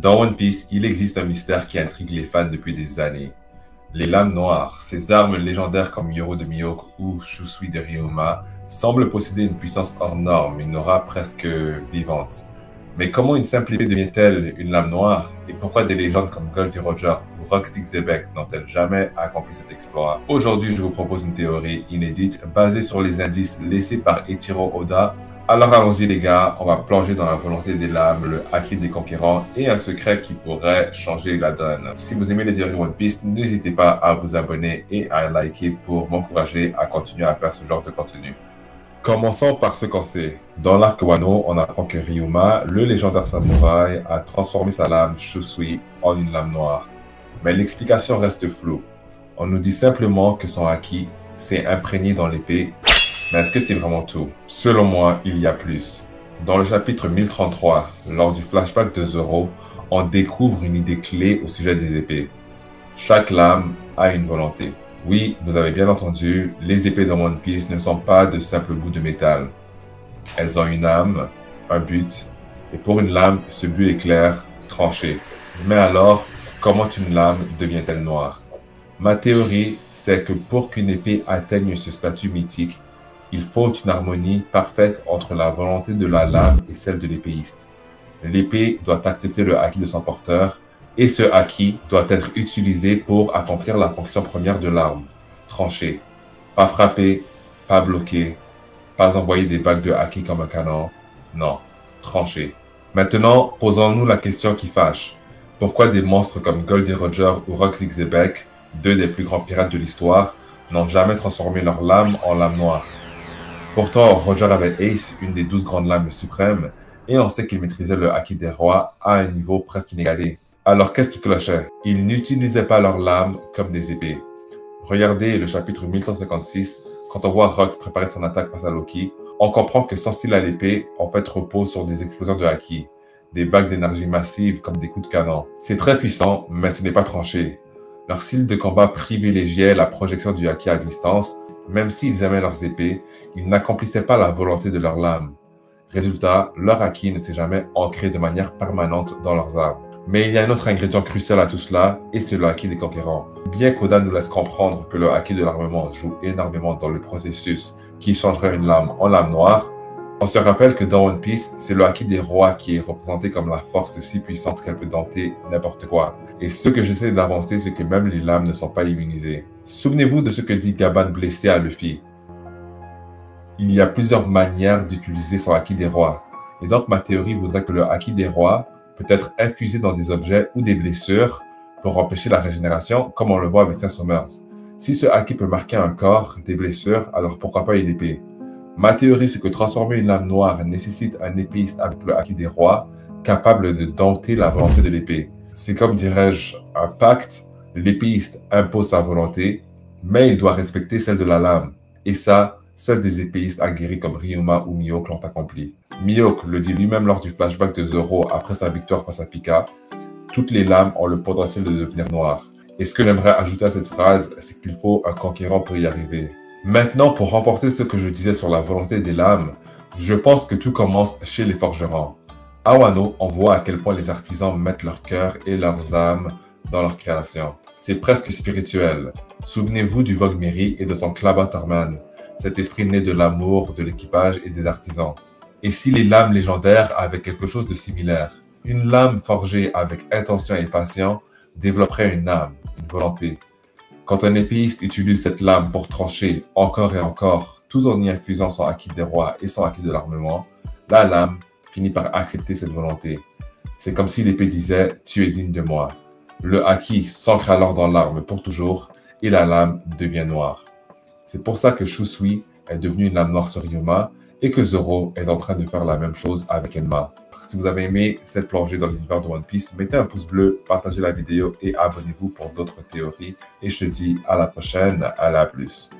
Dans One Piece, il existe un mystère qui intrigue les fans depuis des années. Les lames noires, ces armes légendaires comme Yoro de Mihawk ou Shusui de Ryoma, semblent posséder une puissance hors norme, une aura presque vivante. Mais comment une simple épée devient-elle une lame noire? Et pourquoi des légendes comme Goldie Roger ou Rockstick Zebek n'ont-elles jamais accompli cet exploit? Aujourd'hui, je vous propose une théorie inédite basée sur les indices laissés par Eiichiro Oda. Alors allons-y les gars, on va plonger dans la volonté des lames, le haki des conquérants et un secret qui pourrait changer la donne. Si vous aimez les théories One Piece, n'hésitez pas à vous abonner et à liker pour m'encourager à continuer à faire ce genre de contenu. Commençons par ce qu'on sait. Dans l'arc Wano, on apprend que Ryoma, le légendaire samouraï, a transformé sa lame Shusui en une lame noire. Mais l'explication reste floue. On nous dit simplement que son haki s'est imprégné dans l'épée. Mais est-ce que c'est vraiment tout? Selon moi, il y a plus. Dans le chapitre 1033, lors du flashback de Zoro, on découvre une idée clé au sujet des épées. Chaque lame a une volonté. Oui, vous avez bien entendu, les épées dans One Piece ne sont pas de simples bouts de métal. Elles ont une âme, un but, et pour une lame, ce but est clair, tranché. Mais alors, comment une lame devient-elle noire? Ma théorie, c'est que pour qu'une épée atteigne ce statut mythique, il faut une harmonie parfaite entre la volonté de la lame et celle de l'épéiste. L'épée doit accepter le haki de son porteur, et ce haki doit être utilisé pour accomplir la fonction première de l'arme. Trancher. Pas frapper, pas bloquer, pas envoyer des bagues de haki comme un canon. Non, trancher. Maintenant, posons-nous la question qui fâche. Pourquoi des monstres comme Goldie Roger ou Rockstick Zebek, deux des plus grands pirates de l'histoire, n'ont jamais transformé leur lame en lame noire? Pourtant, Roger avait Ace, une des 12 grandes lames suprêmes, et on sait qu'il maîtrisait le haki des rois à un niveau presque inégalé. Alors qu'est-ce qui clochait? Ils n'utilisaient pas leurs lames comme des épées. Regardez le chapitre 1156, quand on voit Rox préparer son attaque face à Loki, on comprend que son style à l'épée, en fait, repose sur des explosions de haki, des vagues d'énergie massives comme des coups de canon. C'est très puissant, mais ce n'est pas tranché. Leur style de combat privilégiait la projection du haki à distance. Même s'ils aimaient leurs épées, ils n'accomplissaient pas la volonté de leurs lames. Résultat, leur haki ne s'est jamais ancré de manière permanente dans leurs armes. Mais il y a un autre ingrédient crucial à tout cela, et c'est le haki des conquérants. Bien qu'Oda nous laisse comprendre que le haki de l'armement joue énormément dans le processus qui changerait une lame en lame noire, on se rappelle que dans One Piece, c'est le haki des rois qui est représenté comme la force si puissante qu'elle peut dompter n'importe quoi. Et ce que j'essaie d'avancer, c'est que même les lames ne sont pas immunisées. Souvenez-vous de ce que dit Gaban blessé à Luffy. Il y a plusieurs manières d'utiliser son haki des rois. Et donc ma théorie voudrait que le haki des rois peut être infusé dans des objets ou des blessures pour empêcher la régénération, comme on le voit avec Saint-Summers. Si ce haki peut marquer un corps, des blessures, alors pourquoi pas une épée? Ma théorie, c'est que transformer une lame noire nécessite un épéiste avec le haki des rois, capable de dompter la volonté de l'épée. C'est comme, dirais-je, un pacte. L'épéiste impose sa volonté, mais il doit respecter celle de la lame. Et ça, seuls des épéistes aguerris comme Ryoma ou Mihawk l'ont accompli. Mihawk le dit lui-même lors du flashback de Zoro après sa victoire face à Pika. Toutes les lames ont le potentiel de devenir noires. Et ce que j'aimerais ajouter à cette phrase, c'est qu'il faut un conquérant pour y arriver. Maintenant, pour renforcer ce que je disais sur la volonté des lames, je pense que tout commence chez les forgerons. À Wano, on voit à quel point les artisans mettent leur cœur et leurs âmes dans leur création. C'est presque spirituel. Souvenez-vous du Vogue Mary et de son Klaba Tarman, cet esprit né de l'amour, de l'équipage et des artisans. Et si les lames légendaires avaient quelque chose de similaire? Une lame forgée avec intention et passion développerait une âme, une volonté. Quand un épéiste utilise cette lame pour trancher encore et encore, tout en y infusant son haki des rois et son haki de l'armement, la lame finit par accepter cette volonté. C'est comme si l'épée disait « tu es digne de moi ». Le haki s'ancre alors dans l'arme pour toujours et la lame devient noire. C'est pour ça que Shusui est devenu une lame noire sur Ryoma et que Zoro est en train de faire la même chose avec Enma. Si vous avez aimé cette plongée dans l'univers de One Piece, mettez un pouce bleu, partagez la vidéo et abonnez-vous pour d'autres théories. Et je te dis à la prochaine, à la plus.